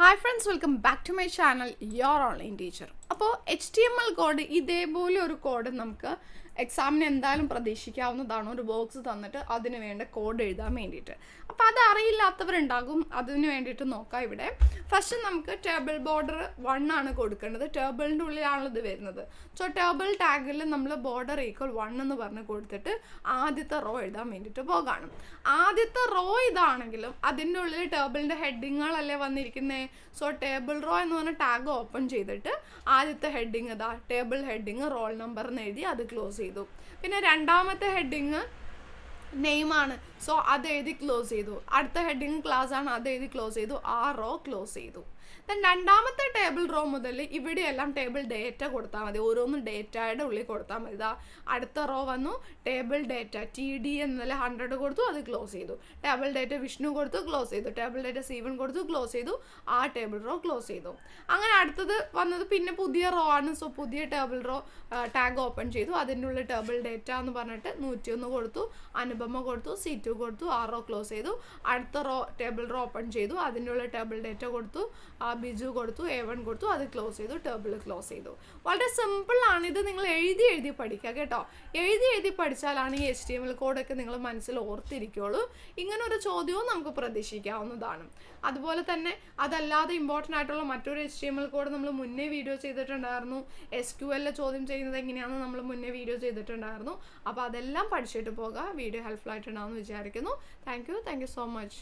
Hi friends, welcome back to my channel, your online teacher. അപ്പോൾ HTML code ഇതേപോലെ ഒരു code നമുക്ക് എക്സാമിന് എന്തായാലും പ്രതീക്ഷിക്കാവുന്നതാണ്. ഒരു ബോക്സ് തന്നിട്ട് അതിന് വേണ്ട കോഡ് എഴുതാൻ വേണ്ടിയിട്ട്. അപ്പോൾ അത് അറിയില്ലാത്തവരുണ്ടാകും. അതിന് വേണ്ടിയിട്ട് നോക്കാം. ഇവിടെ ഫസ്റ്റ് നമുക്ക് ടേബിൾ ബോർഡർ 1 ആണ് കൊടുക്കേണ്ടത്. ടേബിളിൻ്റെ ഉള്ളിലാണല്ലോ ഇത് വരുന്നത്. സോ ടേബിൾ ടാഗിൽ നമ്മൾ ബോർഡർ ഈക്വൽ 1 എന്ന് പറഞ്ഞ് കൊടുത്തിട്ട് ആദ്യത്തെ റോ എഴുതാൻ വേണ്ടിയിട്ട് പോകാണ്. ആദ്യത്തെ റോ ഇതാണെങ്കിലും അതിൻ്റെ ഉള്ളിൽ ടേബിളിൻ്റെ ഹെഡിങ്ങുകളല്ലേ വന്നിരിക്കുന്നത്. സോ ടേബിൾ റോ എന്ന് പറഞ്ഞ ടാഗ് ഓപ്പൺ ചെയ്തിട്ട് ആദ്യത്തെ ഹെഡിങ് ഇതാ ടേബിൾ ഹെഡിങ് റോൾ നമ്പർ എന്ന് എഴുതി അത് ക്ലോസ് ചെയ്തു. പിന്നെ രണ്ടാമത്തെ ഹെഡിങ് നെയിമാണ്. സോ അത് എഴുതി ക്ലോസ് ചെയ്തു. അടുത്ത ഹെഡിങ് ക്ലാസ് ആണ്, അത് എഴുതി ക്ലോസ് ചെയ്തു. ആ റോ ക്ലോസ് ചെയ്തു. രണ്ടാമത്തെ ടേബിൾ റോ മുതൽ ഇവിടെയെല്ലാം ടേബിൾ ഡേറ്റ കൊടുത്താൽ മതി. ഓരോന്നും ഡേറ്റയുടെ ഉള്ളിൽ കൊടുത്താൽ മതി. ഇതാ അടുത്ത റോ വന്നു, ടേബിൾ ഡേറ്റ TD എന്നല്ല 100 കൊടുത്തു, അത് ക്ലോസ് ചെയ്തു. ടേബിൾ ഡേറ്റ വിഷ്ണു കൊടുത്തു, ക്ലോസ് ചെയ്തു. ടേബിൾ ഡേറ്റ C1 കൊടുത്തു, ക്ലോസ് ചെയ്തു. ആ ടേബിൾ റോ ക്ലോസ് ചെയ്തു. അങ്ങനെ അടുത്തത് വന്നത് പിന്നെ പുതിയ റോ ആണ്. സോ പുതിയ ടേബിൾ റോ ടാഗ് ഓപ്പൺ ചെയ്തു. അതിൻ്റെ ഉള്ളിൽ ടേബിൾ ഡേറ്റ എന്ന് പറഞ്ഞിട്ട് 101 കൊടുത്തു, അനുപമ കൊടുത്തു, C2 കൊടുത്തു. ആ റോ ക്ലോസ് ചെയ്തു. അടുത്ത റോ ടേബിൾ റോ ഓപ്പൺ ചെയ്തു. അതിൻ്റെ ഉള്ളിൽ ടേബിൾ ഡേറ്റ കൊടുത്തു, ബിജു കൊടുത്തു, A1 കൊടുത്തു, അത് ക്ലോസ് ചെയ്തു. ടേബിൾ ക്ലോസ് ചെയ്തു. വളരെ സിമ്പിളാണ്. ഇത് നിങ്ങൾ എഴുതി പഠിക്കുക കേട്ടോ. എഴുതി പഠിച്ചാലാണ് ഈ HTML കോഡൊക്കെ നിങ്ങൾ മനസ്സിൽ ഓർത്തിരിക്കുള്ളൂ. ഇങ്ങനെ ഒരു ചോദ്യവും നമുക്ക് പ്രതീക്ഷിക്കാവുന്നതാണ്. അതുപോലെ തന്നെ അതല്ലാതെ ഇമ്പോർട്ടൻ്റ് ആയിട്ടുള്ള മറ്റൊരു HTML കോഡ് നമ്മൾ മുന്നേ വീഡിയോ ചെയ്തിട്ടുണ്ടായിരുന്നു. SQL ചോദ്യം ചെയ്യുന്നത് എങ്ങനെയാണെന്ന് നമ്മൾ മുന്നേ വീഡിയോ ചെയ്തിട്ടുണ്ടായിരുന്നു. അപ്പോൾ അതെല്ലാം പഠിച്ചിട്ട് പോകുക. വീഡിയോ ഹെൽപ്ഫുൾ ആയിട്ടുണ്ടാവുമെന്ന് വിചാരിക്കുന്നു. Thank you so much.